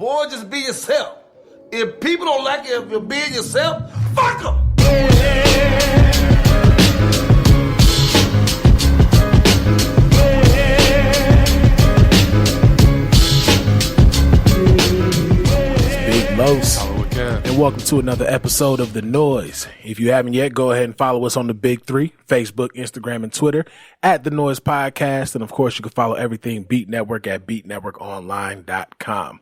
Boy, just be yourself. If people don't like it if you're being yourself, fuck them. Los, and welcome to another episode of The Noize. If you haven't yet, go ahead and follow us on the big three, Facebook, Instagram, and Twitter at The Noize Podcast. And of course, you can follow everything Beat Network at beatnetworkonline.com.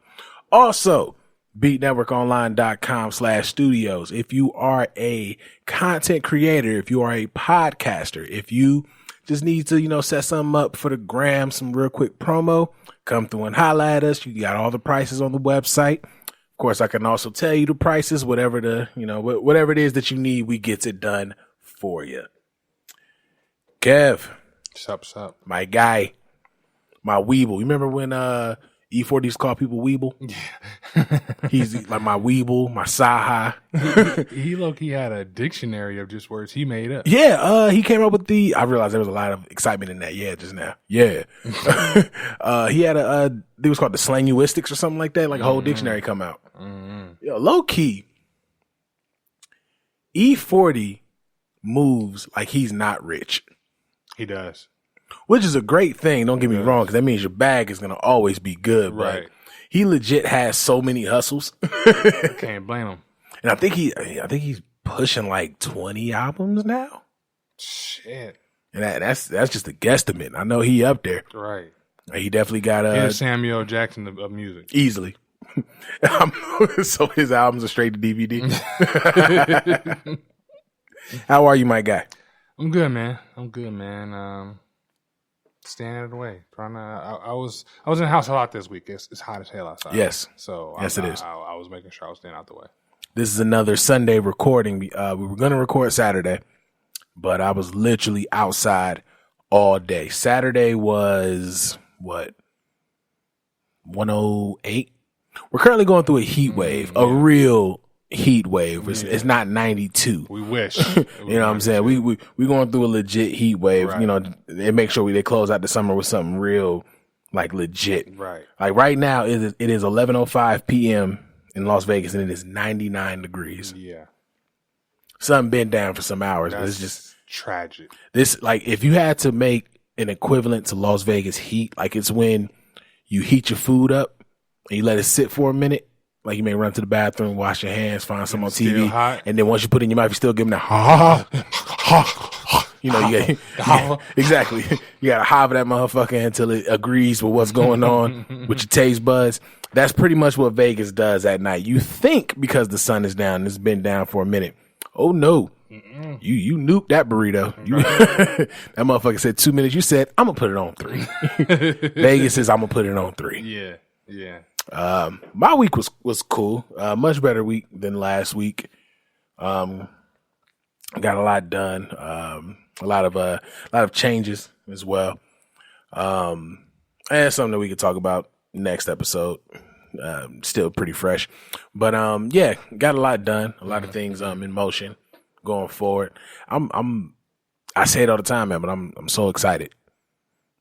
Also, beatnetworkonline.com/studios. If you are a content creator, if you are a podcaster, if you just need to, set something up for the gram, some real quick promo, come through and holla at us. You got all the prices on the website. Of course, I can also tell you the prices, whatever it is that you need, we get it done for you. Kev. What's up? My guy, my weeble. You remember when E40 used to call people weeble? Yeah. He's like my weeble, my saha. He low-key had a dictionary of just words he made up. Yeah, he came up with I realized there was a lot of excitement in that. Yeah, just now. Yeah. He had it was called the slanguistics or something like that, like a whole dictionary come out. Yo, low key, E40 moves like he's not rich. He does. Which is a great thing, don't get me wrong, because that means your bag is going to always be good. Right. But he legit has so many hustles. Can't blame him. And I think he's pushing like 20 albums now. Shit. And that's just a guesstimate. I know he up there. Right. He definitely got He's Samuel Jackson of music. Easily. So his albums are straight to DVD. How are you, my guy? I'm good, man. Staying out of the way. I was in the house a lot this week. It's hot as hell outside. Yes. So yes, it is. I was making sure I was staying out the way. This is another Sunday recording. We were going to record Saturday, but I was literally outside all day. Saturday was what? 108. We're currently going through a heat wave, a real heat wave. It's not 92. We wish. You know what I'm saying? We going through a legit heat wave. Right. They make sure they close out the summer with something real, like legit. Right. Like right now, it is 11:05 p.m. in Las Vegas, and it is 99 degrees. Yeah. Sun been down for some hours, That's but it's just tragic. This, like, if you had to make an equivalent to Las Vegas heat, like it's when you heat your food up and you let it sit for a minute. Like you may run to the bathroom, wash your hands, find some on TV, hot. And then once you put it in your mouth, you still give them that exactly. You gotta hover that motherfucker until it agrees with what's going on with your taste buds. That's pretty much what Vegas does at night. You think because the sun is down, it's been down for a minute. Oh no. You nuked that burrito. That motherfucker said 2 minutes. You said, I'm gonna put it on 3. Vegas says I'm gonna put it on 3. Yeah. My week was cool. Much better week than last week. Got a lot done. A lot of changes as well. And something that we could talk about next episode. Still pretty fresh, but yeah, got a lot done. A lot of things in motion going forward. I say it all the time, man, but I'm so excited.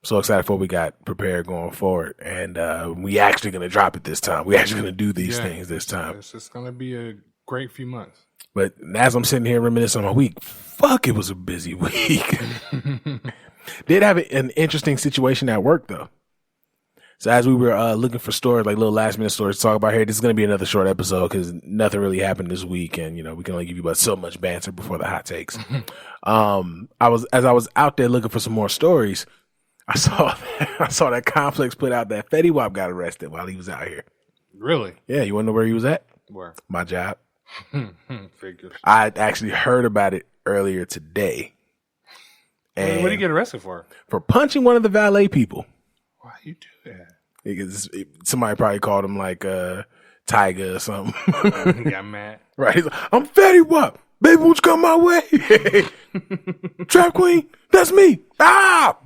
So excited for what we got prepared going forward. And we actually going to drop it this time. We actually going to do these things this time. It's just going to be a great few months. But as I'm sitting here reminiscing on my week, fuck, it was a busy week. Did have an interesting situation at work, though. So as we were looking for stories, like little last minute stories to talk about here, this is going to be another short episode because nothing really happened this week. And, we can only give you about so much banter before the hot takes. I was out there looking for some more stories. I saw that Complex put out that Fetty Wap got arrested while he was out here. Really? Yeah. You want to know where he was at? Where? My job. Figures. I actually heard about it earlier today. And what did he get arrested for? For punching one of the valet people. Why you do that? Because somebody probably called him like Tiger or something. He got mad. Right. He's like, I'm Fetty Wap. Baby, won't you come my way? Trap Queen, that's me. Ah!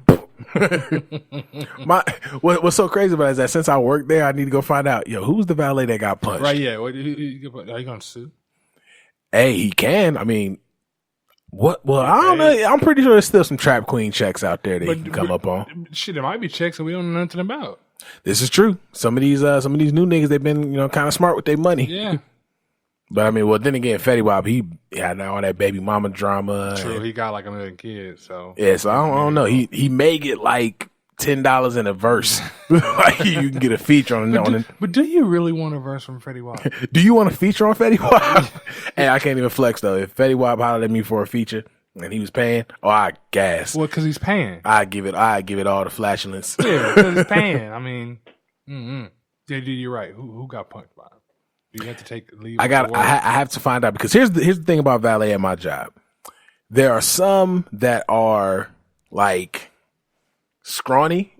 What's so crazy about it is that since I work there, I need to go find out, who's the valet that got punched? Right, yeah. Are you going to sue? Hey, he can. I mean, what? Well, I don't know. I'm pretty sure there's still some Trap Queen checks out there that he can come up on. Shit, there might be checks that we don't know nothing about. This is true. Some of these new niggas, they've been, kind of smart with their money. Yeah. But I mean, well, then again, Fetty Wap, he had all that baby mama drama. True, he got like 1 million kids, so. Yeah, so I don't know. He may get like $10 in a verse. Like you can get a feature on it. But do you really want a verse from Fetty Wap? Do you want a feature on Fetty Wap? Hey, I can't even flex though. If Fetty Wap hollered at me for a feature and he was paying, I gas. Well, because he's paying. I give it all the flatulence. Yeah, because he's paying. I mean, you're right. Who got punked by him? Do you have to leave? I have to find out, because here's the thing about valet at my job. There are some that are like scrawny,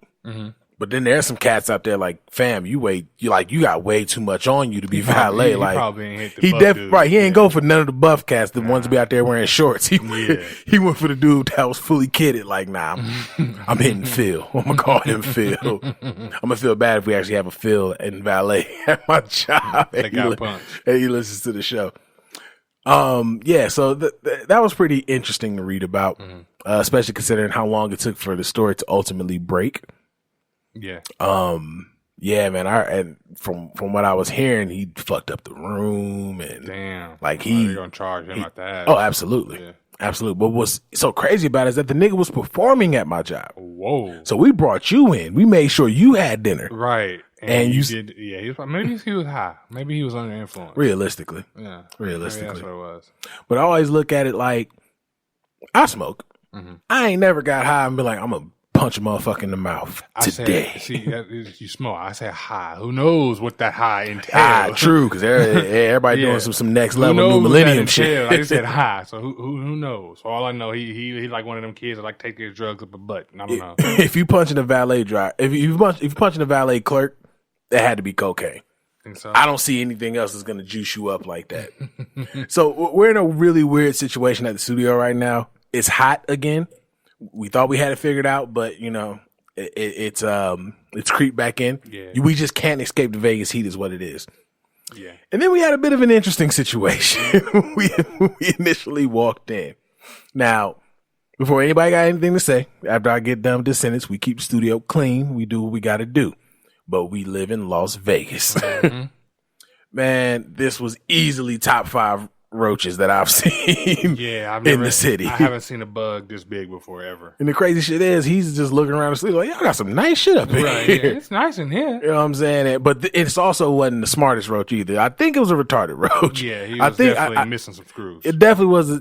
but then there's some cats out there like, fam, you got way too much on you to be valet. He like probably ain't hit the buff dude. Right. He ain't go for none of the buff cats, the ones that be out there wearing shorts. He went for the dude that was fully kitted. Like, nah, I'm hitting Phil. I'm gonna call him Phil. I'm gonna feel bad if we actually have a Phil and valet at my job. They got punched. And he listens to the show. So that was pretty interesting to read about, especially considering how long it took for the story to ultimately break. Yeah. Yeah, man. And from what I was hearing, he fucked up the room, and damn, like they're gonna charge him like that. Oh, absolutely, absolutely. But what's so crazy about it is that the nigga was performing at my job. Whoa! So we brought you in. We made sure you had dinner, right? And you did. Yeah, maybe he was high. Maybe he was under influence. Realistically, yeah, realistically, maybe that's what it was. But I always look at it like, I smoke. I ain't never got high and be like, I'm gonna punch a motherfucker in the mouth today. You smoke. I said high. Who knows what that high entails? True, because everybody doing some next level new millennium shit. Like I said, high. So who knows? So all I know, he like one of them kids that like take his drugs up a butt. I don't know. If you punching a valet if you punching a valet clerk, that had to be cocaine. Think so? I don't see anything else that's gonna juice you up like that. So we're in a really weird situation at the studio right now. It's hot again. We thought we had it figured out, but it's creeped back in. Yeah. We just can't escape the Vegas heat, is what it is. Yeah. And then we had a bit of an interesting situation. we initially walked in. Now, before anybody got anything to say, after I get done with this sentence, we keep the studio clean. We do what we got to do. But we live in Las Vegas. Man, this was easily top 5 roaches that I've seen in the city. I haven't seen a bug this big before ever. And the crazy shit is, he's just looking around the studio like, y'all got some nice shit up here. Right, yeah, it's nice in here. You know what I'm saying? But it's also wasn't the smartest roach either. I think it was a retarded roach. Yeah, he was definitely missing some screws. It definitely was,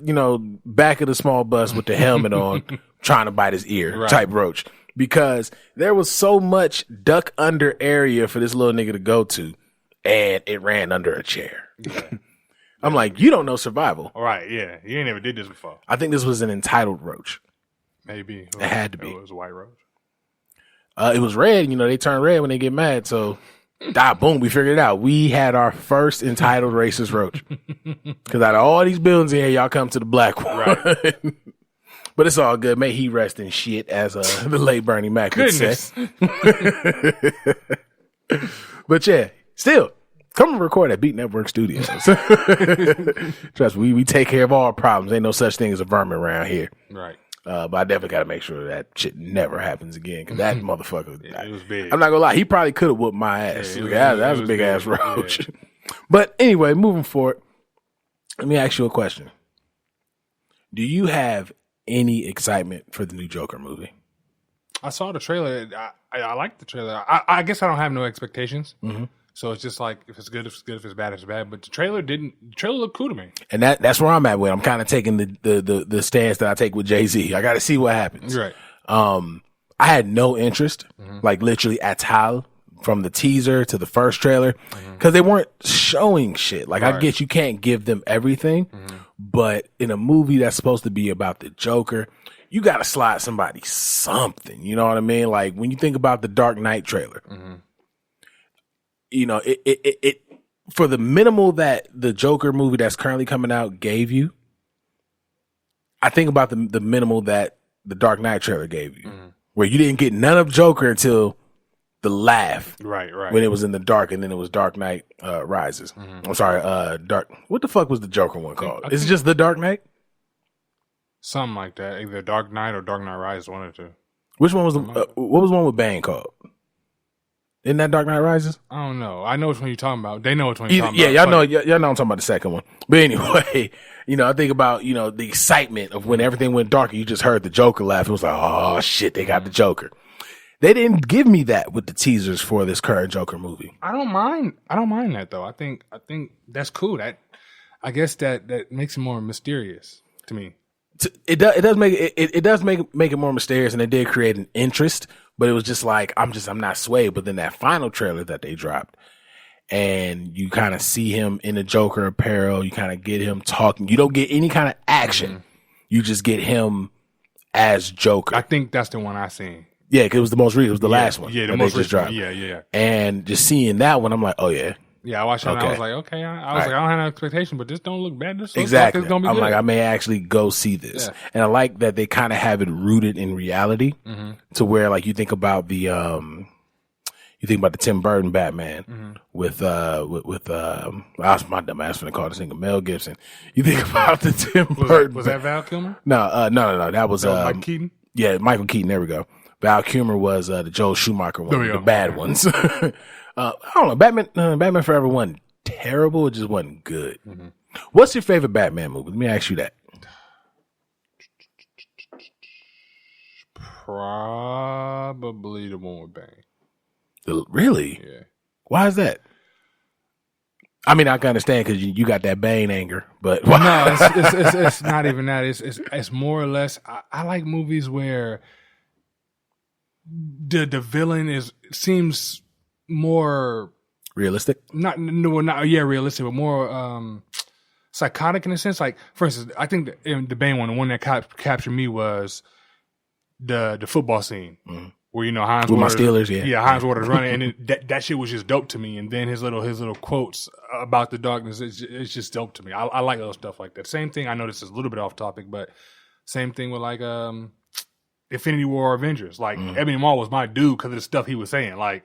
back of the small bus with the helmet on, trying to bite his ear type roach. Because there was so much duck under area for this little nigga to go to, and it ran under a chair. Yeah. I'm like, you don't know survival. All right, yeah. You ain't never did this before. I think this was an entitled roach. Maybe. It had to be. It was a white roach. It was red. They turn red when they get mad. So, boom, we figured it out. We had our first entitled racist roach. Because out of all these buildings in here, y'all come to the black one. Right. But it's all good. May he rest in shit, as the late Bernie Mac would say. But yeah, still. Come and record at Beat Network Studios. Trust me, we take care of all problems. Ain't no such thing as a vermin around here. Right. But I definitely got to make sure that shit never happens again, because that motherfucker. It was big. I'm not gonna lie, he probably could have whooped my ass. That was a big ass roach. Yeah. But anyway, moving forward, let me ask you a question. Do you have any excitement for the new Joker movie? I saw the trailer. I like the trailer. I guess I don't have no expectations. Mm-hmm. So it's just like, if it's good, if it's bad, it's bad. But the trailer looked cool to me. And that's where I'm at with. I'm kind of taking the stance that I take with Jay-Z. I got to see what happens. Right. I had no interest, like literally at all, from the teaser to the first trailer, because they weren't showing shit. Like, I get you can't give them everything, but in a movie that's supposed to be about the Joker, you got to slide somebody something. You know what I mean? Like, when you think about the Dark Knight trailer, it for the minimal that the Joker movie that's currently coming out gave you, I think about the minimal that the Dark Knight trailer gave you, where you didn't get none of Joker until the laugh, right, when it was in the dark, and then it was Dark Knight Rises. I'm sorry, what the fuck was the Joker one called? Is it just the Dark Knight? Something like that, either Dark Knight or Dark Knight Rises, one or two. Which one was what was the one with Bane called? Isn't that Dark Knight Rises? I don't know. I know which one you're talking about. They know which one you're talking Yeah, about. y'all know I'm talking about the second one. But anyway, I think about, the excitement of when everything went dark and you just heard the Joker laugh. It was like, oh shit, they got the Joker. They didn't give me that with the teasers for this current Joker movie. I don't mind that though. I think that's cool. I guess that makes it more mysterious to me. It does make it more mysterious, and it did create an interest. But it was just like I'm not swayed. But then that final trailer that they dropped, and you kind of see him in the Joker apparel. You kind of get him talking. You don't get any kind of action. Mm-hmm. You just get him as Joker. I think that's the one I seen. Yeah, because it was the most recent. It was the last one. Yeah, the most recent dropped. Yeah. And just seeing that one, I'm like, oh yeah. Yeah, I watched it and I was like, okay. I was like, I don't have no expectation, but this don't look bad. This exactly. Like it's gonna be I'm good. like, I may actually go see this. Yeah. And I like that they kind of have it rooted in reality to where like you think about the Tim Burton Batman with I was my dumb ass finna call this nigga Mel Gibson. You think about the Tim Burton. Was that Val Kilmer? No. That was Mike Keaton? Yeah, Michael Keaton, there we go. Val Kilmer was the Joel Schumacher one, the bad ones. I don't know. Batman Forever wasn't terrible. It just wasn't good. Mm-hmm. What's your favorite Batman movie? Let me ask you that. Probably the one with Bane. Really? Yeah. Why is that? I mean, I can understand because you got that Bane anger, but no, it's not even that. It's more or less. I like movies where the villain seems more realistic. Not realistic, but more psychotic in a sense. Like for instance, I think in the Bane one, the one that captured me was the football scene where Hines with Waters, my Steelers, Hines Waters running, and that shit was just dope to me. And then his little quotes about the darkness, it's just dope to me. I like little stuff like that. Same thing. I know this is a little bit off topic, but same thing with like Infinity War Avengers. Like Ebony Maw was my dude because of the stuff he was saying. Like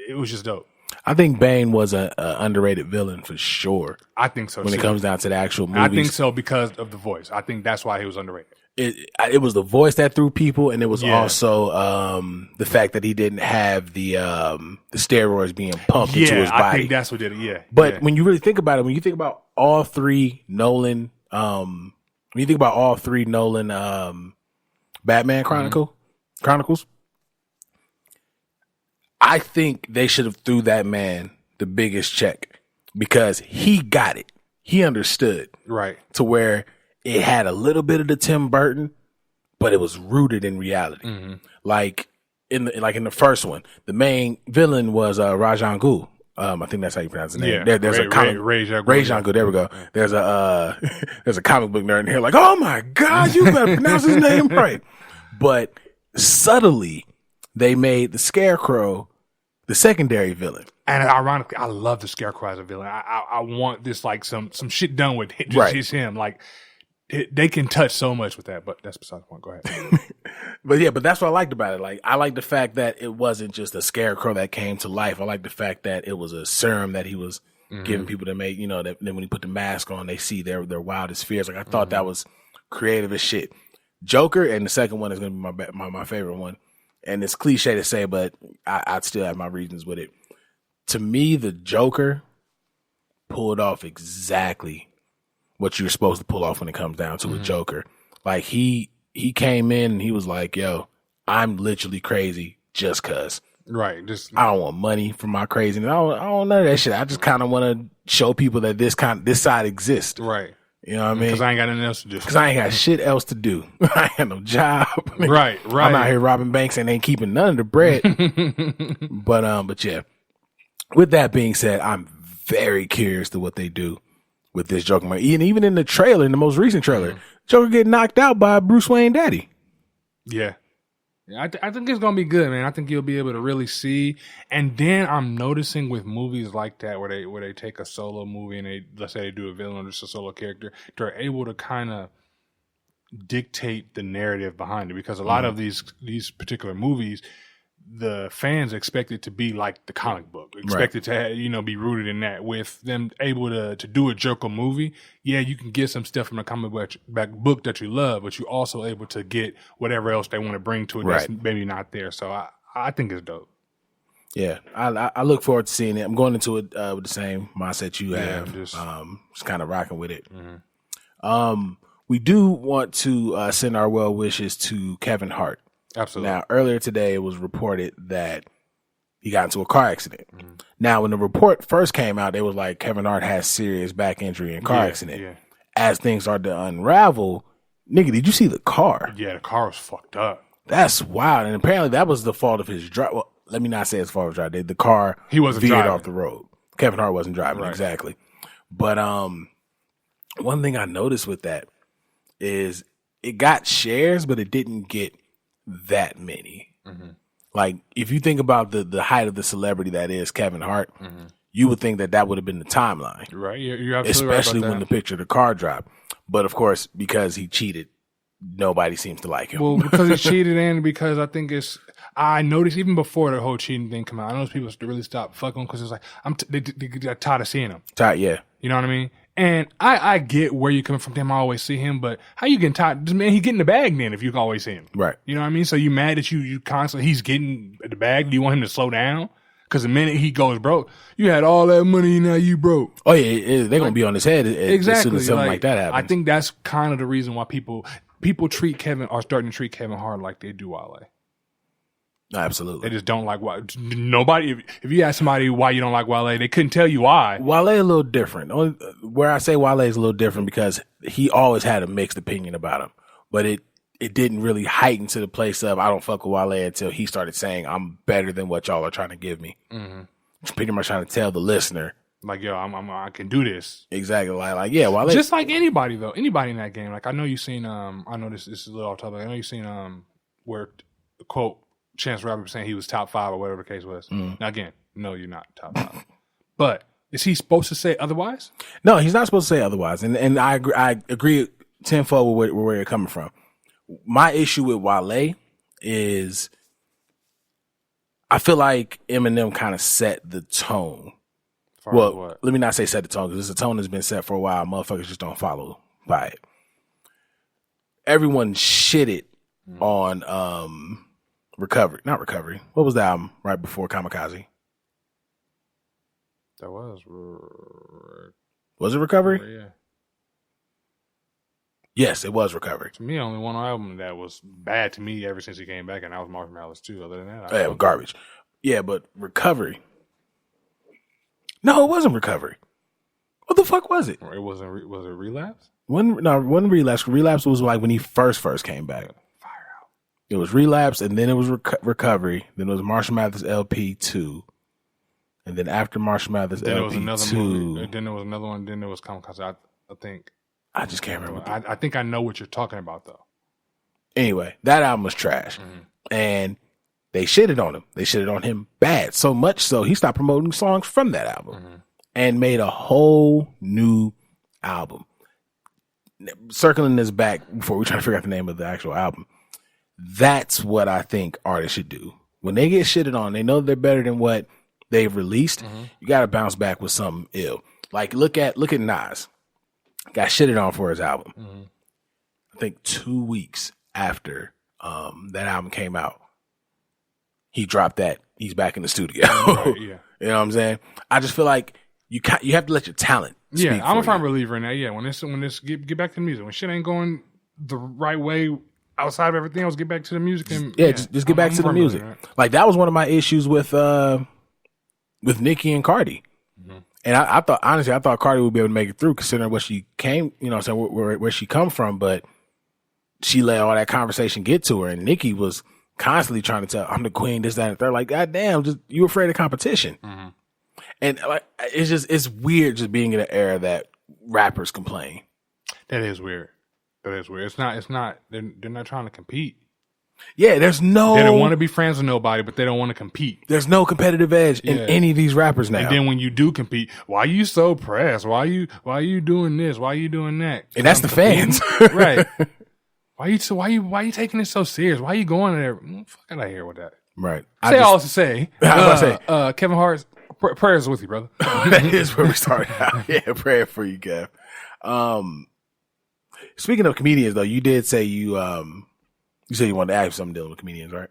it was just dope. I think Bane was a underrated villain for sure. I think so. When it comes down to the actual movies, I think so because of the voice. I think that's why he was underrated. It was the voice that threw people, and it was also the fact that he didn't have the steroids being pumped into his body. I think that's what did it. Yeah, but when you really think about it, when you think about all three Nolan, Batman Chronicles, I think they should have threw that man the biggest check because he got it. He understood right to where it had a little bit of the Tim Burton, but it was rooted in reality. Mm-hmm. Like in the first one, the main villain was Rajan Ghul. I think that's how you pronounce his name. Yeah. There's a comic Rajan Ghul. There we go. There's a comic book nerd in here like, oh my God, you better pronounce his name right. But subtly, they made the Scarecrow the secondary villain. And ironically, I love the Scarecrow as a villain. I want this like some shit done with just him. Like they can touch so much with that, but that's beside the point. Go ahead. But that's what I liked about it. Like I like the fact that it wasn't just a Scarecrow that came to life. I like the fact that it was a serum that he was giving people to make. That then when he put the mask on, they see their wildest fears. Like I thought that was creative as shit. Joker, and the second one is going to be my favorite one. And it's cliche to say, but I'd still have my reasons with it. To me, the Joker pulled off exactly what you're supposed to pull off when it comes down to a Joker. Like he came in and he was like, yo, I'm literally crazy just cause. Right. I don't want money for my craziness. I don't want none of that shit. I just kind of want to show people that this side exists. Right. You know what I mean? Because I ain't got nothing else to do. Because I ain't got shit else to do. I ain't got no job. Right. I'm out here robbing banks and ain't keeping none of the bread. But yeah. With that being said, I'm very curious to what they do with this Joker. And even in the trailer, in the most recent trailer, Joker get knocked out by Bruce Wayne daddy. Yeah. I think it's going to be good, man. I think you'll be able to really see. And then I'm noticing with movies like that where they take a solo movie and let's say they do a villain or just a solo character, they're able to kind of dictate the narrative behind it. Because a lot of these particular movies, the fans expect it to be like the comic book, expect it to be rooted in that. With them able to do a Joker movie, you can get some stuff from the comic book that you love, but you're also able to get whatever else they want to bring to it that's maybe not there. So I think it's dope. Yeah, I look forward to seeing it. I'm going into it with the same mindset you have. just kind of rocking with it. We do want to send our well wishes to Kevin Hart. Absolutely. Now, earlier today, it was reported that he got into a car accident. Now, when the report first came out, it was like Kevin Hart has serious back injury in car accident. Yeah. As things started to unravel, nigga, did you see the car? Yeah, the car was fucked up. That's wild. And apparently that was the fault of his drive. Well, let me not say it's fault of his drive. The car He wasn't veered driving off the road. Kevin Hart wasn't driving, exactly. But one thing I noticed with that is it got shares, but it didn't get that many. Like, if you think about the height of the celebrity that is Kevin Hart, you would think that would have been the timeline. Right. You're absolutely especially right about when the picture of the car dropped. But, of course, because he cheated, nobody seems to like him. Well, because he cheated and because I think I noticed even before the whole cheating thing came out, I noticed people really stopped fucking because it's like, they got tired of seeing him. Yeah. You know what I mean? And I get where you're coming from. Damn, I always see him, but how you getting tired? Just, man, he getting the bag then if you can always see him. Right. You know what I mean? So you mad that you constantly, he's getting the bag. Do you want him to slow down? Because the minute he goes broke, you had all that money, now you broke. Oh, yeah, they're going to be on his head as soon as something like that happens. I think that's kind of the reason why people treat Kevin, are starting to treat Kevin Hart like they do Wale. Absolutely. They just don't like Wale. Nobody, if you ask somebody why you don't like Wale, they couldn't tell you why. Wale a little different. Where I say Wale is a little different because he always had a mixed opinion about him. But it didn't really heighten to the place of I don't fuck with Wale until he started saying I'm better than what y'all are trying to give me. Just pretty much trying to tell the listener. Like, yo, I can do this. Exactly. Like yeah, Wale. Just like anybody, though. Anybody in that game. Like, I know you've seen, I know this is a little off topic. I know you've seen where, quote, Chance the Rapper saying he was top 5 or whatever the case was. Now, again, no, you're not top 5. But is he supposed to say otherwise? No, he's not supposed to say otherwise. And I agree tenfold with where you're coming from. My issue with Wale is I feel like Eminem kind of set the tone. Well, let me not say set the tone because the tone has been set for a while. Motherfuckers just don't follow by it. Everyone shitted on Not Recovery. What was the album right before Kamikaze? That was. Was it Recovery? Yeah. Yes, it was Recovery. To me, only one album that was bad to me ever since he came back, and that was Marshmallows too. Other than that, Yeah, garbage. Yeah, but Recovery. No, it wasn't Recovery. What the fuck was it? It wasn't. Was it Relapse? One Relapse. Relapse was like when he first came back. Fire out. It was Relapse, and then it was Recovery. Then it was Marshall Mathers LP 2, and then after Marshall Mathers then LP there was another 2, movie. Then there was another one. Then there was Kamikaze. I think. I just can't remember. I think I know what you're talking about though. Anyway, that album was trash, and they shitted on him. They shitted on him bad, so much so he stopped promoting songs from that album and made a whole new album. Circling this back before we try to figure out the name of the actual album, that's what I think artists should do. When they get shitted on, they know they're better than what they've released. You got to bounce back with something ill. Like look at Noize. Got shitted on for his album. I think 2 weeks after that album came out, he dropped that. He's back in the studio. Right, yeah. You know what I'm saying? I just feel like you have to let your talent. Yeah, I'm a firm believer in that. Yeah, when this get back to the music. When shit ain't going the right way outside of everything else, get back to the music. And just get back to the music. Right? Like that was one of my issues with Nicki and Cardi. And I thought Cardi would be able to make it through, considering what she came, so where she come from. But she let all that conversation get to her, and Nicki was constantly trying to tell, "I'm the queen," this, that, and third. Like, goddamn, just you afraid of competition. And like, it's weird just being in an era that rappers complain. That is weird. It's not. They're not trying to compete. Yeah, they don't want to be friends with nobody, but they don't want to compete. There's no competitive edge in any of these rappers now. And then when you do compete, why you so pressed? Why you doing this? Why you doing that? And that's the fans. Right. Why you taking it so serious? Why you going there? Fuck out of here with that. Right. Say all to say. Kevin Hart's prayers with you, brother. That is where we started out. Yeah, prayer for you, Kev. Speaking of comedians, though, you did say you said you wanted to ask something dealing with comedians, right?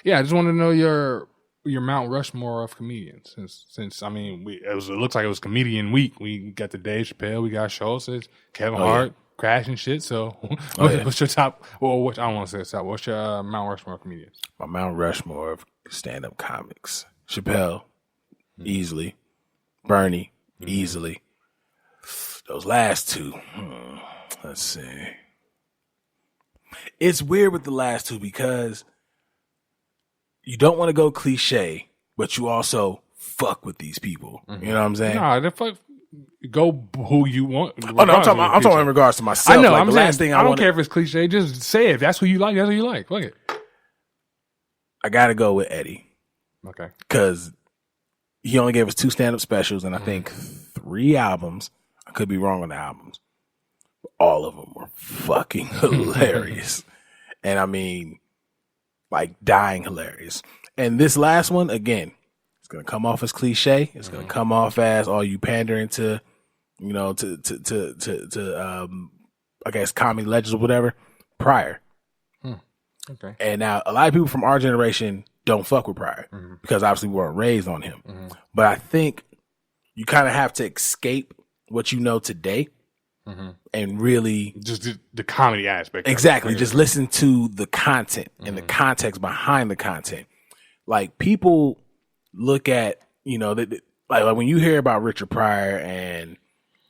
Yeah, I just wanted to know your Mount Rushmore of comedians? Since I mean, it looks like it was comedian week. We got the Dave Chappelle, we got Schultz, Kevin Hart, Crash and shit. So, what's your top? Well, I don't want to say the top. What's your Mount Rushmore of comedians? My Mount Rushmore of stand-up comics: Chappelle, easily; Bernie, easily. Those last two. Let's see. It's weird with the last two because you don't want to go cliche, but you also fuck with these people. You know what I'm saying? Nah, the fuck. Go who you want. Oh no, I'm talking in regards to myself. I know. Like, I'm the saying, last thing I don't care if it's cliche. Just say it. If that's who you like, that's who you like. Fuck it. I got to go with Eddie. Okay. Because he only gave us 2 stand-up specials and I think 3 albums. I could be wrong on the albums. But all of them were fucking hilarious. And I mean, like dying hilarious. And this last one, again, it's going to come off as cliche. It's going to come off as all you pandering to, you know, to I guess comedy legends or whatever. Pryor. Okay. And now a lot of people from our generation don't fuck with Pryor because obviously we weren't raised on him. But I think you kind of have to escape what you know today and really just the comedy aspect. Exactly. Just listen to the content and the context behind the content. Like people look at, you know, like when you hear about Richard Pryor and,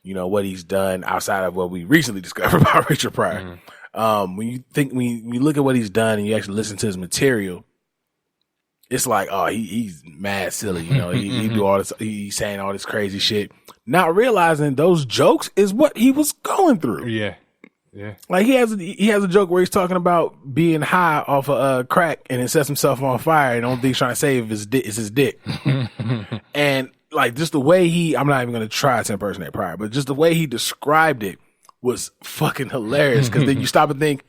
you know, what he's done outside of what we recently discovered about Richard Pryor. When you look at what he's done and you actually listen to his material, it's like, oh, he's mad silly, you know. He do all this, he's saying all this crazy shit, not realizing those jokes is what he was going through. Yeah. Like he has a joke where he's talking about being high off of crack and it sets himself on fire and the only thing he's trying to save is his dick. And like just the way I'm not even going to try to impersonate Pryor, but just the way he described it was fucking hilarious because then you stop and think,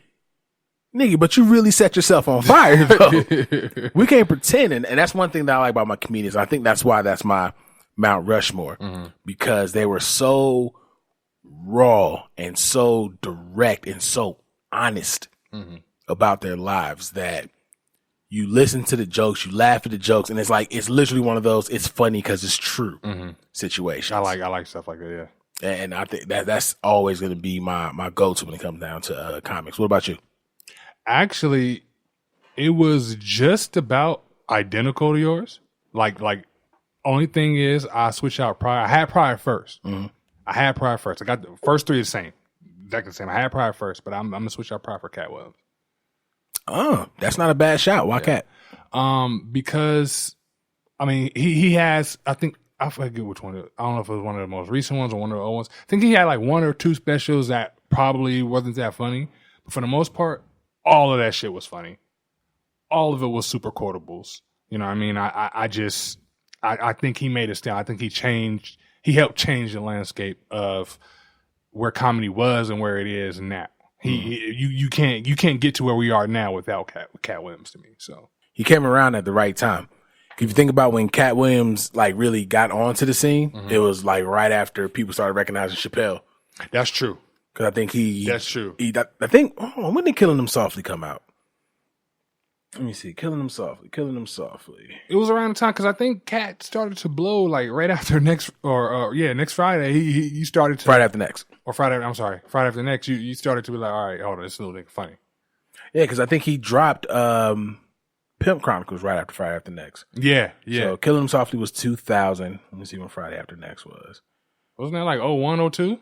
nigga, but you really set yourself on fire though. We can't pretend. And that's one thing that I like about my comedians. I think that's why that's my Mount Rushmore because they were so raw and so direct and so honest about their lives that you listen to the jokes, you laugh at the jokes, and it's literally one of those it's funny because it's true situations. I like stuff like that. Yeah. And I think that's always going to be my go-to when it comes down to comics. What about you? Actually, it was just about identical to yours. Like only thing is I switched out Pryor. I had Pryor first. I got the first 3 the same. Exactly the same. I had Pryor first, but I'm going to switch out Pryor for Cat Williams. Oh, that's not a bad shot. Why Cat? Because, I mean, he has, I forget which one. I don't know if it was one of the most recent ones or one of the old ones. I think he had like 1 or 2 specials that probably wasn't that funny. But for the most part, all of that shit was funny. All of it was super quotables. You know what I mean? I think he made a stand. I think he helped change the landscape of where comedy was and where it is now. You can't get to where we are now without Cat Williams to me. So he came around at the right time. If you think about when Cat Williams like really got onto the scene, it was like right after people started recognizing Chappelle. That's true. Because I think that's true. I think when did Killing Them Softly come out? Let me see. Killing Them Softly. It was around the time because I think Cat started to blow like right after next Friday. He started to Friday after next. Or Friday. I'm sorry, Friday after next. You started to be like, all right, hold on, this little nigga funny. Yeah, because I think he dropped Pimp Chronicles right after Friday after next. Yeah. So Killing Them Softly was 2000. Let me see when Friday after next was. Wasn't that like 01, 02?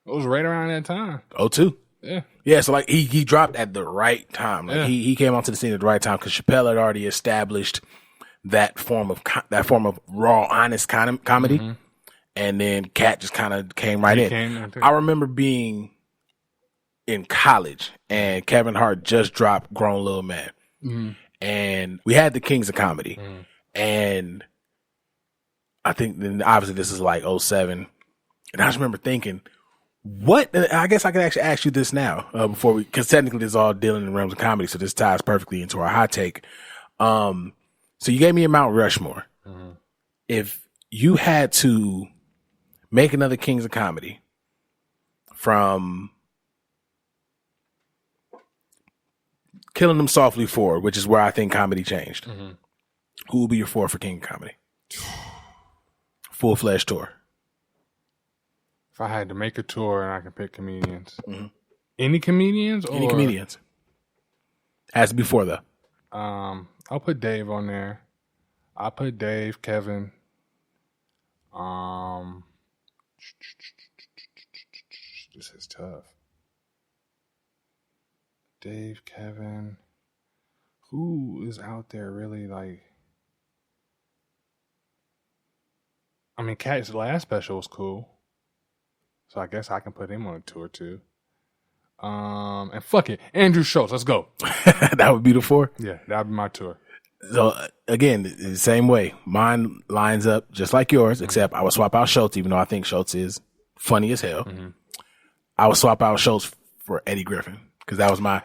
It was right around that time. 02. Yeah. So like he dropped at the right time. Like he came onto the scene at the right time because Chappelle had already established that form of raw, honest comedy, and then Cat just kind of came right in. I remember being in college and Kevin Hart just dropped Grown Little Man, and we had the Kings of Comedy, and I think then obviously this is like 07, and I just remember thinking, what? I guess I could actually ask you this now before because technically this is all dealing in the realms of comedy, so this ties perfectly into our hot take. So you gave me a Mount Rushmore. If you had to make another Kings of Comedy from Killing Them Softly 4, which is where I think comedy changed. Mm-hmm. Who will be your 4 for King of Comedy? Full-fledged tour. If I had to make a tour and I can pick comedians. Mm-hmm. Any comedians? Any comedians. Has to be 4, though. I'll put Dave on there. I'll put Dave, Kevin. This is tough. Dave, Kevin. Who is out there really like? I mean, Cat's last special was cool, so I guess I can put him on a tour too. And fuck it, Andrew Schultz. Let's go. That would be the 4. Yeah, that'd be my tour. So again, the same way. Mine lines up just like yours, except I would swap out Schultz, even though I think Schultz is funny as hell. Mm-hmm. I would swap out Schultz for Eddie Griffin because that was my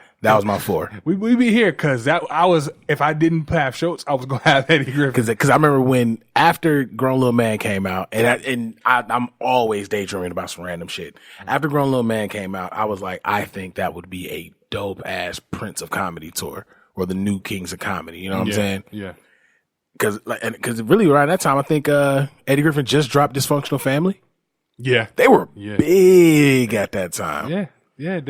4. We be here because if I didn't have Schultz, I was gonna have Eddie Griffin. Because I remember when after Grown Little Man came out, and I'm always daydreaming about some random shit. After Grown Little Man came out, I was like, I think that would be a dope ass Prince of Comedy tour. Or the new Kings of Comedy, you know what I'm saying? Yeah. Because really around that time, I think Eddie Griffin just dropped Dysfunctional Family. Yeah. They were big at that time. Yeah. Yeah.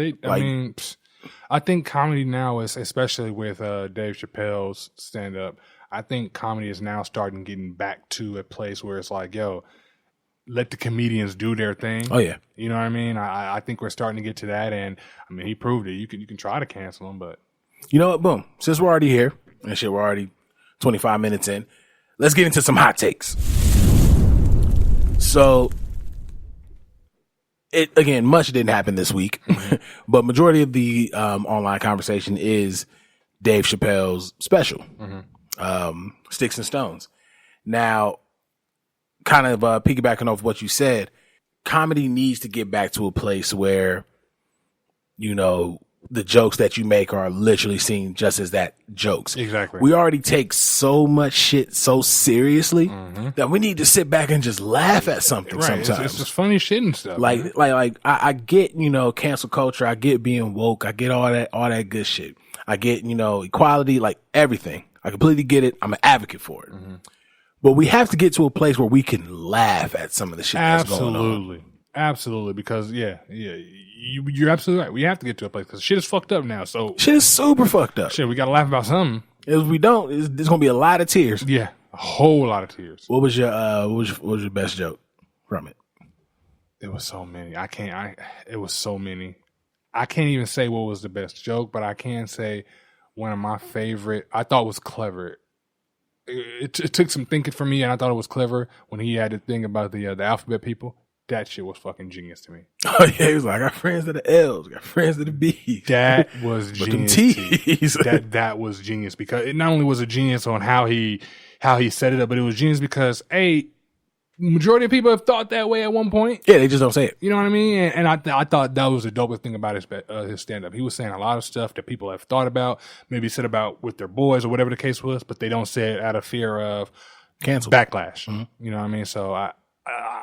I think comedy now is, especially with Dave Chappelle's stand-up, I think comedy is now starting getting back to a place where it's like, yo, let the comedians do their thing. Oh, yeah. You know what I mean? I think we're starting to get to that, and I mean, he proved it. You can try to cancel him, but... You know what? Boom. Since we're already here, and shit, we're already 25 minutes in, let's get into some hot takes. So, much didn't happen this week, but majority of the online conversation is Dave Chappelle's special, Sticks and Stones. Now, kind of piggybacking off what you said, comedy needs to get back to a place where, you know, the jokes that you make are literally seen just as that jokes. Exactly. We already take so much shit so seriously that we need to sit back and just laugh at something sometimes. It's just funny shit and stuff. Like I get, you know, cancel culture. I get being woke. I get all that good shit. I get, you know, equality, like everything. I completely get it. I'm an advocate for it. But we have to get to a place where we can laugh at some of the shit that's going on. Absolutely, because you're absolutely right. We have to get to a place because shit is fucked up now. So shit is super fucked up. Shit, we got to laugh about something. If we don't, there's gonna be a lot of tears. Yeah, a whole lot of tears. What was your best joke from it? It was so many. It was so many. I can't even say what was the best joke, but I can say one of my favorite. I thought was clever. It took some thinking for me, and I thought it was clever when he had to think about the alphabet people. That shit was fucking genius to me. Oh yeah, he was like, I got friends to the L's, got friends to the B's. That was genius. T's. That was genius because it not only was a genius on how he set it up, but it was genius because majority of people have thought that way at one point. Yeah, they just don't say it. You know what I mean? And I thought that was the dopest thing about his stand up. He was saying a lot of stuff that people have thought about, maybe said about with their boys or whatever the case was, but they don't say it out of fear of cancel backlash. You know what I mean? So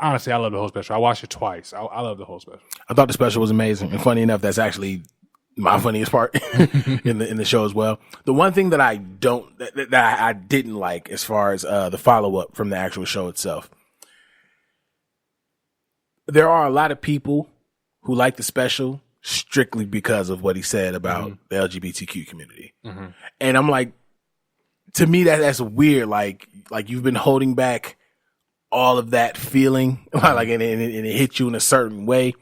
honestly, I love the whole special. I watched it twice. I love the whole special. I thought the special was amazing, and funny enough, that's actually my funniest part in the show as well. The one thing that I didn't like as far as the follow up from the actual show itself, there are a lot of people who like the special strictly because of what he said about the LGBTQ community, and I'm like, to me that's weird. Like you've been holding back all of that feeling, like, and it hit you in a certain way.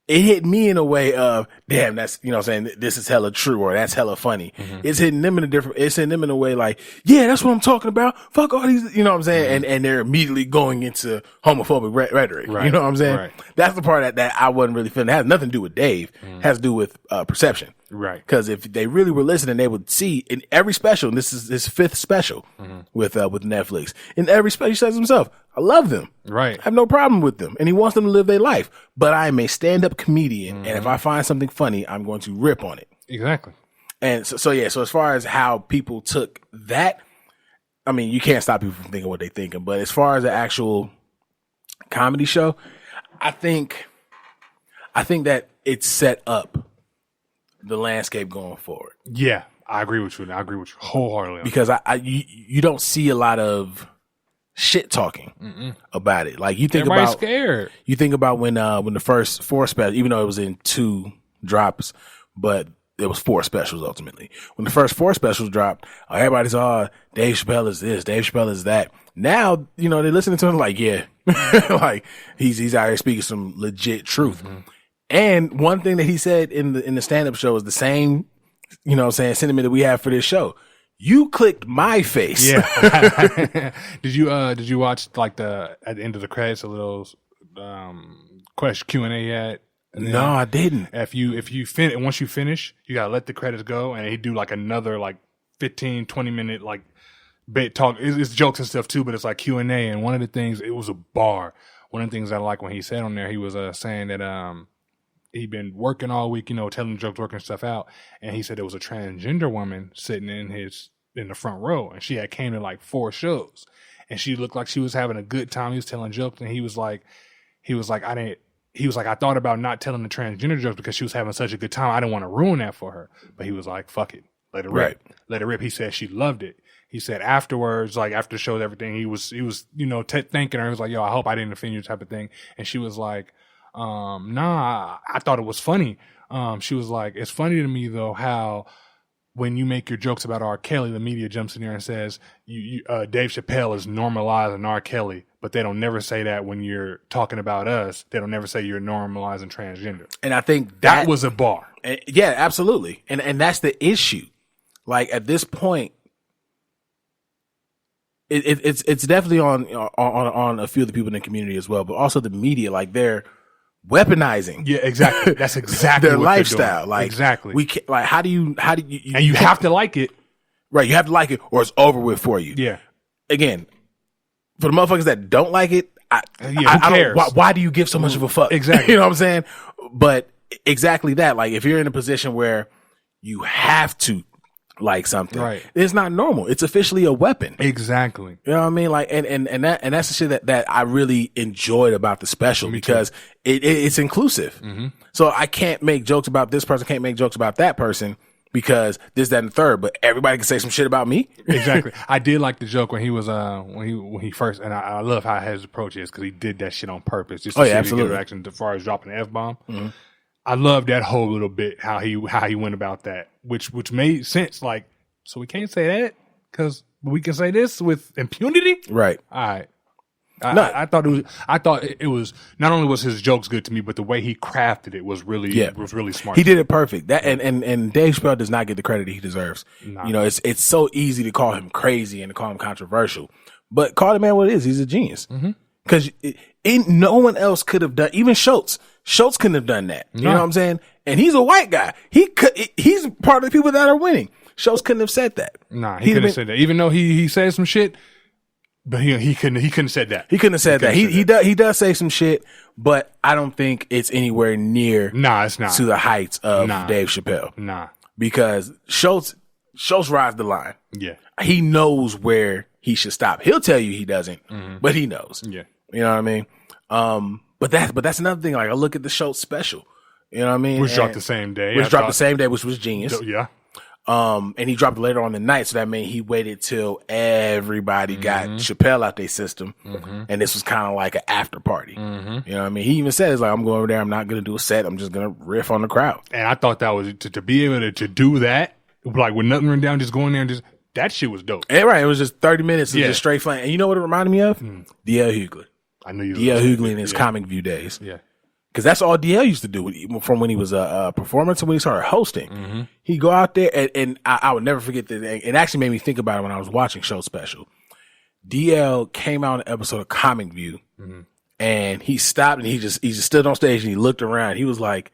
It hit me in a way of, damn, that's, you know what I'm saying, this is hella true, or that's hella funny. It's hitting them in a way like, yeah, that's what I'm talking about. Fuck all these, you know what I'm saying? And they're immediately going into homophobic rhetoric. Right. You know what I'm saying? Right. That's the part that I wasn't really feeling. It has nothing to do with Dave. It has to do with perception. Right. Because if they really were listening, they would see in every special, and this is his 5th special with Netflix. In every special, he says himself, I love them. Right. I have no problem with them. And he wants them to live their life. But I am a stand-up comedian, and if I find something funny, I'm going to rip on it. Exactly. And so as far as how people took that, I mean, you can't stop people from thinking what they're thinking. But as far as the actual comedy show, I think that it set up the landscape going forward. Yeah, I agree with you. I agree with you wholeheartedly. Because you don't see a lot of shit talking about it. Like you think Everybody's about scared. You think about when the first 4 specials, even though it was in 2 drops, but it was 4 specials ultimately. When the first 4 specials dropped, everybody's Dave Chappelle is this, Dave Chappelle is that. Now, they're listening to him like, yeah, like he's out here speaking some legit truth. And one thing that he said in the stand-up show is the same, sentiment that we have for this show. You clicked my face. Yeah. Did you watch like at the end of the credits a little question Q&A he had? No, I didn't. If you once you finish, you gotta let the credits go, and he do like another like 15-20 minute like bit talk. It's jokes and stuff too, but it's like Q&A. And one of the things, it was a bar. One of the things I like when he said on there, he was saying that he'd been working all week, telling jokes, working stuff out, and he said there was a transgender woman sitting in the front row, and she had came to like 4 shows, and she looked like she was having a good time. He was telling jokes, and he was like, I thought about not telling the transgender jokes because she was having such a good time. I didn't want to ruin that for her. But he was like, fuck it. Let it rip. Right. Let it rip. He said she loved it. He said afterwards, like after the show and everything, he was thanking her. He was like, yo, I hope I didn't offend you type of thing. And she was like, nah, I thought it was funny. She was like, it's funny to me though how when you make your jokes about R. Kelly, the media jumps in there and says, Dave Chappelle is normalizing R. Kelly, but they don't never say that when you're talking about us. They don't never say you're normalizing transgender. And I think that was a bar. Yeah, absolutely. And that's the issue. Like at this point, it's definitely on a few of the people in the community as well, but also the media, like they're weaponizing. Yeah, exactly. That's exactly their what lifestyle. Doing. Like exactly. We can't, like how do you and you have to like it. Right, you have to like it or it's over with for you. Yeah. Again, for the motherfuckers that don't like it, who cares? Why do you give so much of a fuck? Exactly. You know what I'm saying? But exactly that. Like if you're in a position where you have to like something, right, it's not normal. It's officially a weapon. Exactly. You know what I mean? Like and that's the shit that I really enjoyed about the special because it's inclusive. So I can't make jokes about this person, can't make jokes about that person because this, that, and the third, but everybody can say some shit about me. Exactly. I did like the joke when he was when he first, and I love how his approach is because he did that shit on purpose. Just to see absolutely. The reaction as far as dropping the F-bomb. I love that whole little bit how he went about that, which made sense. Like, so we can't say that because we can say this with impunity, right? All right. I thought it was not only was his jokes good to me, but the way he crafted it was really smart. He did it perfect. That and Dave Chappelle does not get the credit he deserves. Nah. It's so easy to call him crazy and to call him controversial, but call the man what it is. He's a genius. Because no one else could have done. Even Schultz couldn't have done that. You know what I'm saying? And he's a white guy. He's part of the people that are winning. Schultz couldn't have said that. Nah, he couldn't have said that. Even though he said some shit. But he couldn't have said that. He couldn't have said that. He does say some shit, but I don't think it's anywhere near it's not to the heights of Dave Chappelle. Nah. Because Schultz rides the line. Yeah. He knows where he should stop. He'll tell you he doesn't, but he knows. Yeah. You know what I mean? But that's another thing. Like I look at the Schultz special. You know what I mean? Which dropped the same day. Which was genius. Yeah. And he dropped it later on the night, so that meant he waited till everybody got Chappelle out their system, and this was kind of like an after party. You know what I mean? He even says like, "I'm going over there. I'm not going to do a set. I'm just going to riff on the crowd." And I thought that was to be able to do that, like with nothing written down, just going there and just that shit was dope. And right, it was just 30 minutes of just straight fun. And you know what it reminded me of? D.L. Hughley. I knew you. D.L. Hughley in his Comic View days. Yeah. Because that's all DL used to do from when he was a performer to when he started hosting. He'd go out there and I would never forget that. It actually made me think about it when I was watching Show Special. DL came out on an episode of Comic View and he stopped and he just stood on stage and he looked around. He was like,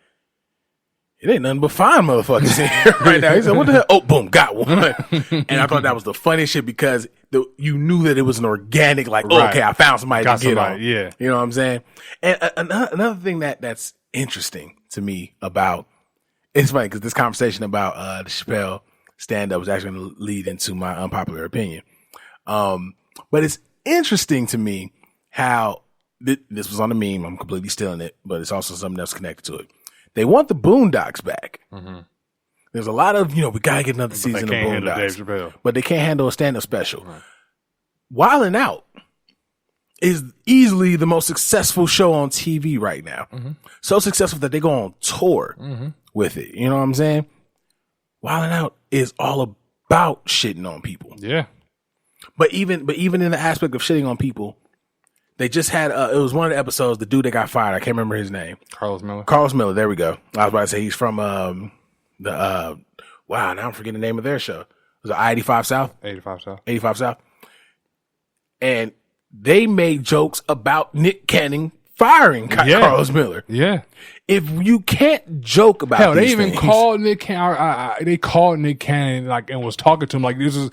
it ain't nothing but fine motherfuckers in here right now. He said, what the hell? Oh, boom, got one. And I thought that was the funniest shit because you knew that it was an organic, like, okay, I found somebody to get on. Yeah. You know what I'm saying? And another thing that's interesting to me about, it's funny because this conversation about the Chappelle stand-up was actually going to lead into my unpopular opinion. But it's interesting to me how this was on the meme. I'm completely stealing it, but it's also something else connected to it. They want the Boondocks back. There's a lot of, we got to get another season of can't handle Dave Boondocks. Chappelle. But they can't handle a stand-up special. Right. Wildin' Out is easily the most successful show on TV right now. Mm-hmm. So successful that they go on tour with it. You know what I'm saying? Wildin' Out is all about shitting on people. Yeah. But even in the aspect of shitting on people, they just had, it was one of the episodes, the dude that got fired, I can't remember his name. Carlos Miller, there we go. I was about to say he's from wow, now I'm forgetting the name of their show. Was it I-85 South? 85 South. And they made jokes about Nick Cannon firing Carlos Miller. Yeah. If you can't joke about hell, these they even things, called Nick Cannon. They called Nick Cannon and was talking to him like this is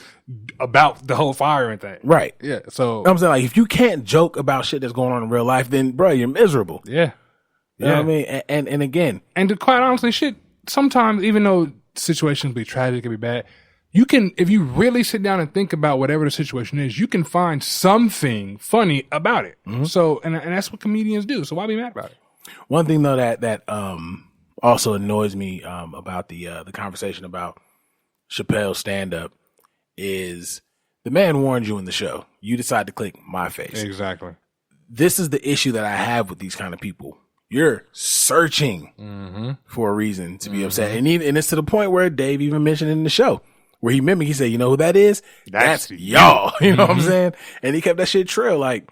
about the whole firing thing. Right. Yeah. So I'm saying if you can't joke about shit that's going on in real life, then bro, you're miserable. Yeah. You know what I mean? And again, and to quite honestly, shit. Sometimes even though situations be tragic and be bad, you can, if you really sit down and think about whatever the situation is, you can find something funny about it. Mm-hmm. So, and that's what comedians do. So why be mad about it? One thing though that also annoys me about the conversation about Chappelle's stand up is the man warned you in the show. You decide to click my face. Exactly. This is the issue that I have with these kind of people. You're searching for a reason to be upset, and it's to the point where Dave even mentioned in the show. Where he said, you know who that is? That's y'all. You know what I'm saying? And he kept that shit trill. Like,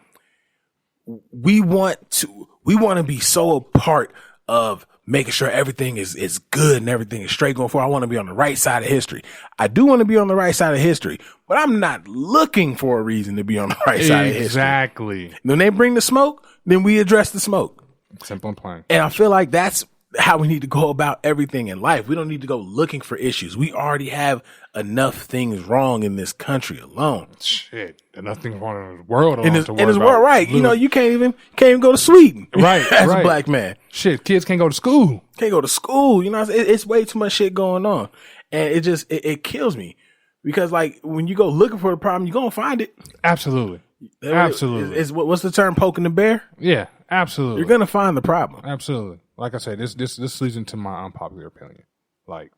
we want to be so a part of making sure everything is good and everything is straight going forward. I want to be on the right side of history. I do want to be on the right side of history, but I'm not looking for a reason to be on the right side of history. Exactly. When they bring the smoke, then we address the smoke. Simple and plain. And I feel like that's how we need to go about everything in life. We don't need to go looking for issues. We already have enough things wrong in this country alone. Shit, enough things wrong in the world alone. In this world, right? You can't even go to Sweden, right? As a black man, shit, kids can't go to school. Can't go to school. You know, it's way too much shit going on, and it kills me because like when you go looking for the problem, you're gonna find it. Absolutely. Absolutely. What's the term? Poking the bear. Yeah, absolutely. You're gonna find the problem. Absolutely. Like I say, this leads into my unpopular opinion. Like,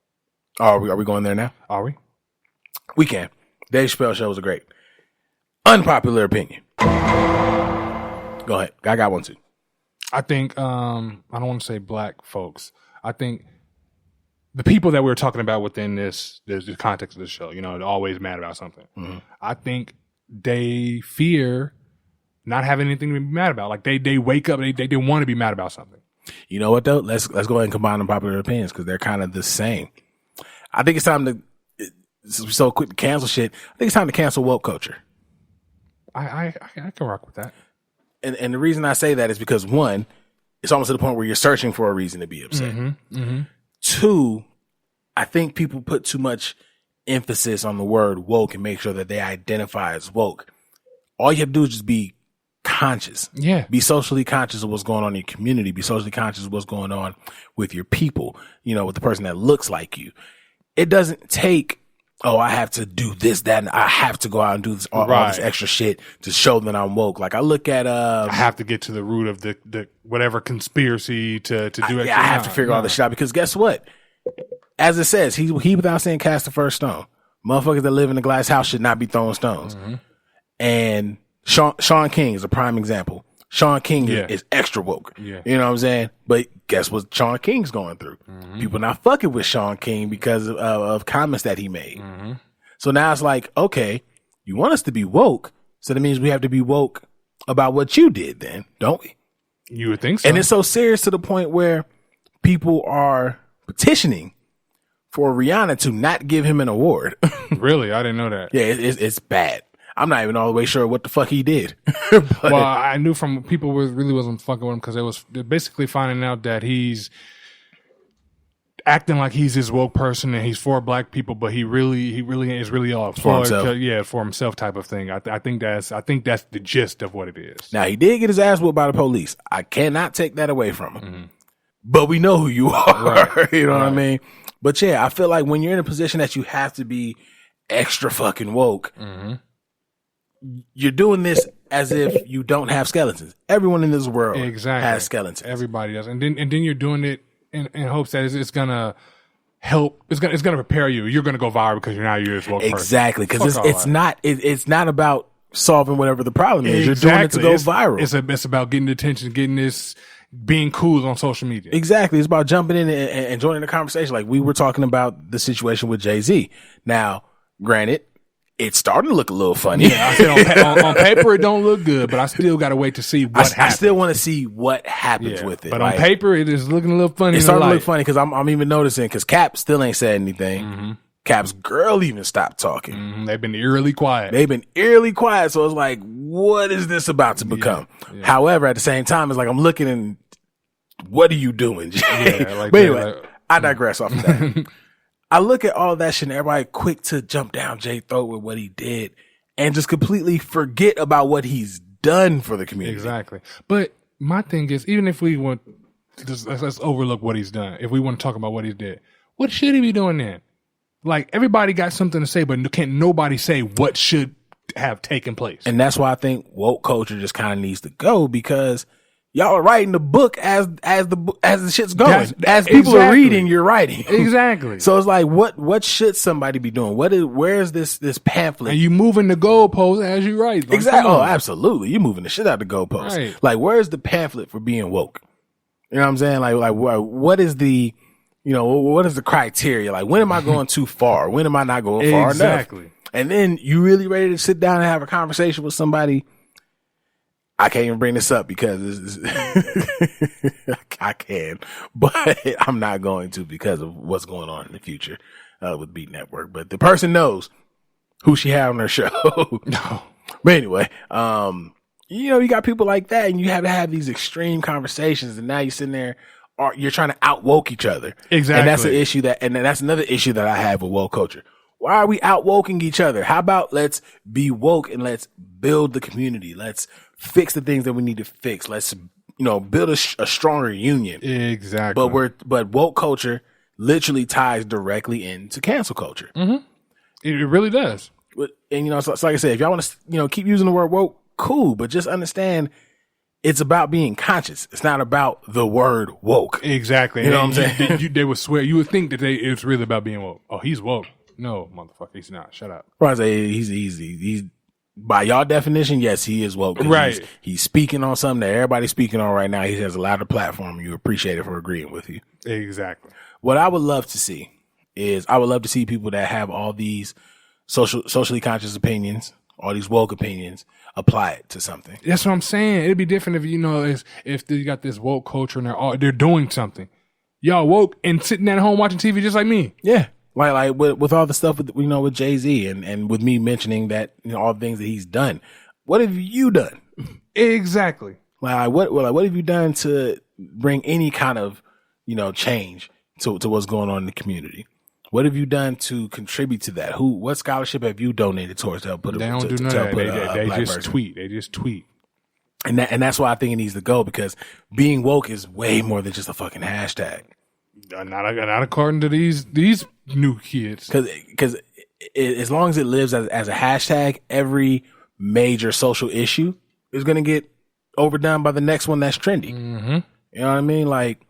are we going there now? Are we? We can. Dave Chappelle shows are great. Unpopular opinion. Go ahead. I got one too. I think I don't want to say black folks. I think the people that we're talking about within this the context of the show, they're always mad about something. Mm-hmm. I think they fear not having anything to be mad about. Like they wake up, they want to be mad about something. You know what though? Let's go ahead and combine unpopular opinions because they're kind of the same. I think it's time to so quick to cancel shit. I think it's time to cancel woke culture. I can rock with that. And the reason I say that is because one, it's almost to the point where you're searching for a reason to be upset. Mm-hmm, mm-hmm. Two, I think people put too much emphasis on the word woke and make sure that they identify as woke. All you have to do is just be conscious. Yeah. Be socially conscious of what's going on in your community. Be socially conscious of what's going on with your people, with the person that looks like you. It doesn't take, I have to do this, that, and I have to go out and do this, all this extra shit to show that I'm woke. Like I look at, I have to get to the root of the whatever conspiracy to do it. Yeah, I have to figure all this shit out because guess what? As it says, he without saying cast the first stone. Motherfuckers that live in a glass house should not be throwing stones. Mm-hmm. And Sean King is a prime example. Sean King is extra woke. Yeah. You know what I'm saying? But guess what Sean King's going through? Mm-hmm. People not fucking with Sean King because of comments that he made. Mm-hmm. So now it's like, okay, you want us to be woke, so that means we have to be woke about what you did then, don't we? You would think so. And it's so serious to the point where people are petitioning for Rihanna to not give him an award. Really? I didn't know that. Yeah, it's bad. I'm not even all the way sure what the fuck he did. Well, I knew from people really wasn't fucking with him because they're basically finding out that he's acting like he's this woke person and he's for black people, but he really is really all for himself. For himself type of thing. I think that's the gist of what it is. Now he did get his ass whooped by the police. I cannot take that away from him. Mm-hmm. But we know who you are. Right. You know what I mean? But yeah, I feel like when you're in a position that you have to be extra fucking woke. Mm-hmm. You're doing this as if you don't have skeletons. Everyone in this world has skeletons. Everybody does, and then you're doing it in hopes that it's gonna help. It's gonna prepare you. You're gonna go viral because you're this woke person. Exactly, because it's not about solving whatever the problem is. You're doing it to go viral. It's about getting attention, getting this, being cool on social media. Exactly. It's about jumping in and joining the conversation. Like we were talking about the situation with Jay-Z. Now, granted, it's starting to look a little funny. Yeah, I said on paper it don't look good, but I still got to wait to see what happens. I still want to see what happens with it. But on paper, it is looking a little funny. It's starting to look funny because I'm even noticing because Cap still ain't said anything. Mm-hmm. Cap's girl even stopped talking. Mm-hmm. They've been eerily quiet. So it's like, what is this about to become? Yeah. However, at the same time, it's like I'm looking and what are you doing, Jay? Yeah, but anyway, I digress off of that. I look at all that shit and everybody quick to jump down Jay's throat with what he did and just completely forget about what he's done for the community. Exactly. But my thing is, even if we want to just, let's overlook what he's done. If we want to talk about what he did, what should he be doing then? Like, everybody got something to say, but can't nobody say what should have taken place. And that's why I think woke culture just kind of needs to go, because y'all are writing the book as the shit's going. As people are reading, you're writing. Exactly. So it's like, what should somebody be doing? Where's this pamphlet? And you moving the goalpost as you write. Like, exactly. Oh, absolutely. You're moving the shit out the goalpost. Right. Like, where's the pamphlet for being woke? You know what I'm saying? Like what is the, what is the criteria? Like, when am I going too far? When am I not going far enough? Exactly. And then you really ready to sit down and have a conversation with somebody. I can't even bring this up because I can, but I'm not going to because of what's going on in the future with Beat Network. But the person knows who she had on her show. No. But anyway, you got people like that, and you have to have these extreme conversations, and now you're sitting there, or you're trying to out-woke each other. Exactly. And that's an issue and that's another issue that I have with woke culture. Why are we out-woking each other? How about let's be woke and let's build the community. Let's fix the things that we need to fix. Let's, build a stronger union. Exactly. But woke culture literally ties directly into cancel culture. Mm-hmm. It really does. And, so like I said, if y'all want to, keep using the word woke, cool. But just understand it's about being conscious. It's not about the word woke. Exactly. You know what I'm saying? They would swear. You would think that it's really about being woke. Oh, he's woke. No, motherfucker, he's not. Shut up. Right, he's by y'all definition, yes, he is woke. Right. He's speaking on something that everybody's speaking on right now. He has a louder platform. You appreciate it for agreeing with you. Exactly. What I would love to see is people that have all these socially conscious opinions, all these woke opinions, apply it to something. That's what I'm saying. It'd be different if you got this woke culture and they're doing something. Y'all woke and sitting at home watching TV just like me. Yeah. Like with all the stuff with Jay-Z and with me mentioning that, all the things that he's done. What have you done? Exactly. Like what have you done to bring any kind of, change to what's going on in the community? What have you done to contribute to that? What scholarship have you donated towards to help put? They don't do none of that. They just person? tweet. They just tweet. And that's why I think it needs to go, because being woke is way more than just a fucking hashtag. Not according to these new kids. Because as long as it lives as a hashtag, every major social issue is going to get overdone by the next one that's trendy. Mm-hmm. You know what I mean? Like,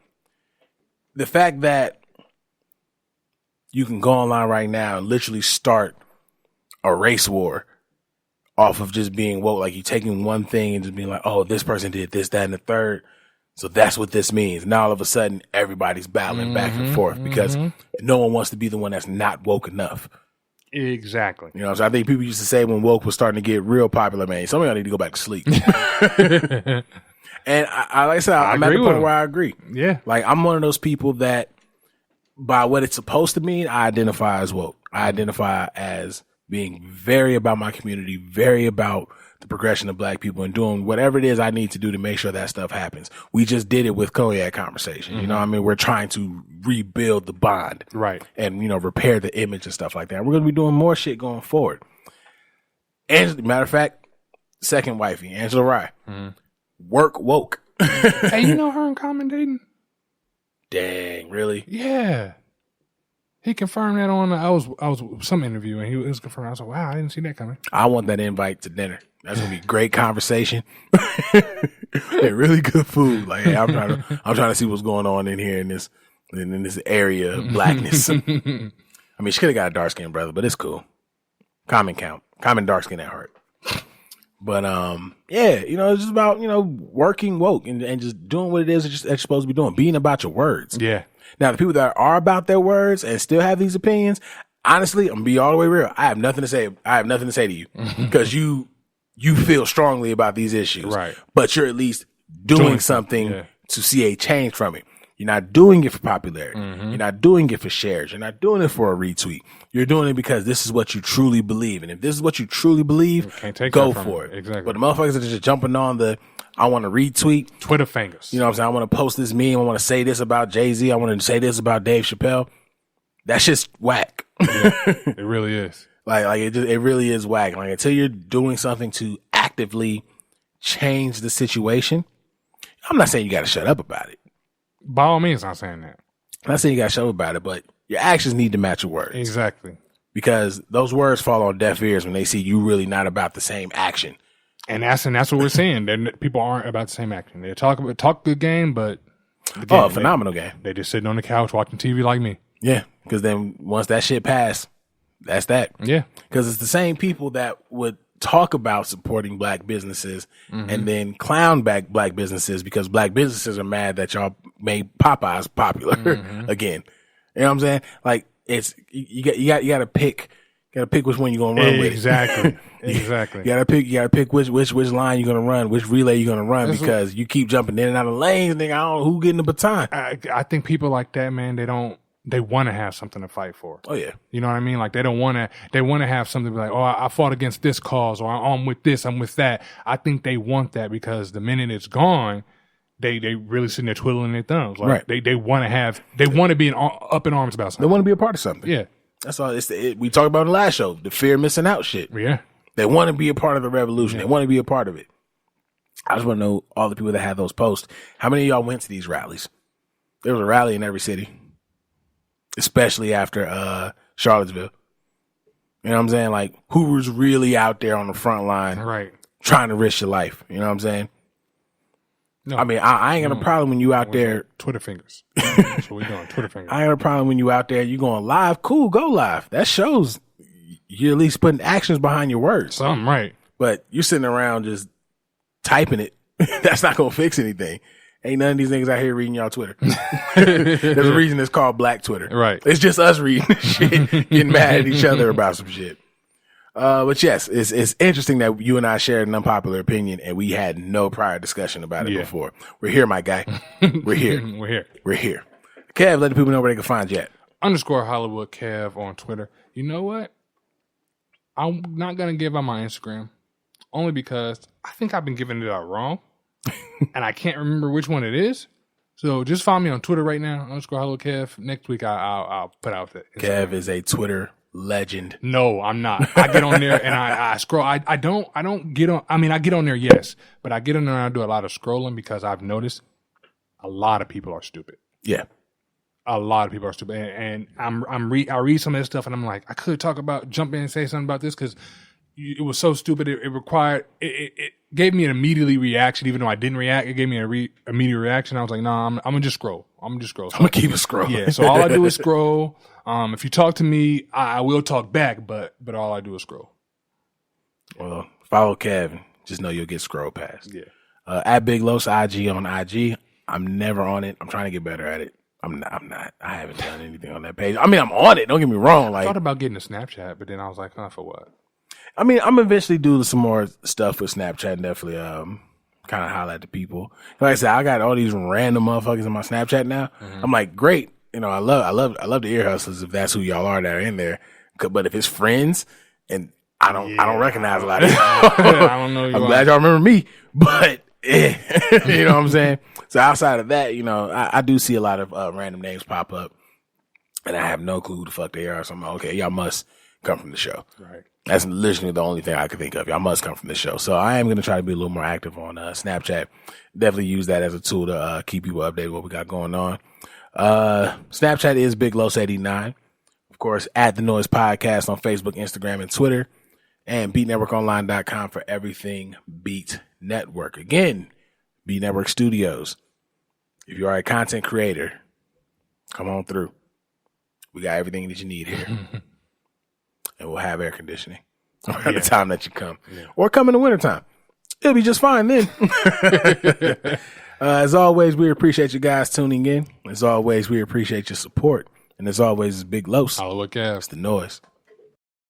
the fact that you can go online right now and literally start a race war off of just being woke. Like, you taking one thing and just being like, oh, this person did this, that, and the third. So that's what this means. Now all of a sudden everybody's battling back and forth because no one wants to be the one that's not woke enough. Exactly. So I think people used to say when woke was starting to get real popular, man, some of y'all need to go back to sleep. And like I said, I'm at the point where I agree. Yeah. Like, I'm one of those people that by what it's supposed to mean, I identify as woke. I identify as being very about my community, very about the progression of black people and doing whatever it is I need to do to make sure that stuff happens. We just did it with Cognac Conversation. You know what I mean? We're trying to rebuild the bond. Right. And, repair the image and stuff like that. We're going to be doing more shit going forward. And matter of fact, second wifey, Angela Rye. Work woke. Hey, you know her and Common dating? Dang, really? Yeah. He confirmed that on I was some interview and he was confirmed. I was like, wow, I didn't see that coming. I want that invite to dinner. That's gonna be great conversation. And really good food. Like, hey, I'm trying to see what's going on in here in this in this area of blackness. I mean, she could have got a dark skinned brother, but it's cool. Common dark skin at heart. But yeah, you know, it's just about, you know, working woke and just doing what it is that you're supposed to be doing, being about your words. Yeah. Now, the people that are about their words and still have these opinions, honestly, I'm gonna be all the way real. I have nothing to say. I have nothing to say to you because you feel strongly about these issues, right? But you're at least doing something to see a change from it. You're not doing it for popularity. You're not doing it for shares. You're not doing it for a retweet. You're doing it because this is what you truly believe. And if this is what you truly believe, go for it. Exactly. But the motherfuckers that are just jumping on the, I want to retweet. Twitter fingers. You know what I'm saying? I want to post this meme. I want to say this about Jay-Z. I want to say this about Dave Chappelle. That's just whack. Yeah, it really is. Like it really is whack. Like until you're doing something to actively change the situation, I'm not saying you got to shut up about it. By all means, I'm saying that. I'm not saying you got to shut up about it, but your actions need to match your words. Exactly. Because those words fall on deaf ears when they see you really not about the same action. And that's what we're saying. People aren't about the same action. They talk good game, but phenomenal game. They just sitting on the couch watching TV like me. Yeah, because then once that shit passed, that's that. Yeah. Because it's the same people that would talk about supporting black businesses and then clown back black businesses because black businesses are mad that y'all made Popeyes popular again. You know what I'm saying? Like it's you got to pick which one you're gonna run with. Exactly. You gotta pick which line you're gonna run, which relay you're gonna run because you keep jumping in and out of lanes. Nigga, I don't know who getting the baton. I think people like that, man. They want to have something to fight for. Oh yeah. You know what I mean? Like they want to have something to be like, oh, I fought against this cause, or I'm with this, I'm with that. I think they want that because the minute it's gone, they really sitting there twiddling their thumbs. Like they want to be up in arms about something. They want to be a part of something. Yeah. That's all. We talked about in the last show, the fear of missing out shit. Yeah. They want to be a part of the revolution. They want to be a part of it. I just want to know all the people that had those posts. How many of y'all went to these rallies? There was a rally in every city. Especially after Charlottesville. You know what I'm saying? Like, who was really out there on the front line trying to risk your life? You know what I'm saying? No. I mean, I ain't got a problem when you out there. Twitter fingers. That's what we doing, Twitter fingers. I ain't got a problem when you out there, you going live. Cool, go live. That shows you're at least putting actions behind your words. Something, right. But you're sitting around just typing it. That's not going to fix anything. Ain't none of these niggas out here reading y'all Twitter. There's a reason it's called Black Twitter. Right. It's just us reading shit, getting mad at each other about some shit. But yes, it's interesting that you and I shared an unpopular opinion and we had no prior discussion about it before. We're here, my guy. We're here. We're here. Kev, let the people know where they can find you at. _Hollywood Kev on Twitter. You know what? I'm not going to give out my Instagram only because I think I've been giving it out wrong. And I can't remember which one it is. So just find me on Twitter right now, _Hollywood Kev. Next week I'll put out that. Kev is a Twitter legend. No, I'm not. I get on there and I scroll. I don't get on. I mean, I get on there, yes, but I get on there and I do a lot of scrolling because I've noticed a lot of people are stupid. Yeah, a lot of people are stupid, and I read some of this stuff and I'm like, I could jump in and say something about this because it was so stupid. It gave me an immediately reaction, even though I didn't react. It gave me an immediate reaction. I was like, nah, I'm gonna just scroll. So I'm gonna keep it scrolling. Yeah. So all I do is scroll. If you talk to me, I will talk back, but all I do is scroll. Well, follow Kevin. Just know you'll get scroll past. Yeah. At Big Los IG on IG. I'm never on it. I'm trying to get better at it. I'm not. I haven't done anything on that page. I mean, I'm on it. Don't get me wrong. I thought about getting a Snapchat, but then I was like, for what? I mean, I'm eventually do some more stuff with Snapchat and definitely kind of holler at the people. Like I said, I got all these random motherfuckers in my Snapchat now. Mm-hmm. I'm like, great. You know, I love the ear hustlers if that's who y'all are that are in there. But if it's friends and I don't recognize a lot of y'all. I don't know. I'm glad y'all remember me, but you know what I'm saying? So outside of that, you know, I do see a lot of random names pop up and I have no clue who the fuck they are. So I'm like, okay, y'all must come from the show. Right. That's literally the only thing I could think of. Y'all must come from the show. So I am going to try to be a little more active on Snapchat. Definitely use that as a tool to keep people updated what we got going on. Snapchat is Big Los 89. Of course, at the Noize Podcast on Facebook, Instagram, and Twitter. And BeatNetworkOnline.com for everything Beat Network. Again, Beat Network Studios. If you are a content creator, come on through. We got everything that you need here. And we'll have air conditioning around the time that you come. Yeah. Or come in the wintertime. It'll be just fine then. As always, we appreciate you guys tuning in. As always, we appreciate your support. And as always, it's Big Los. Hollywood Kev. It's the Noize.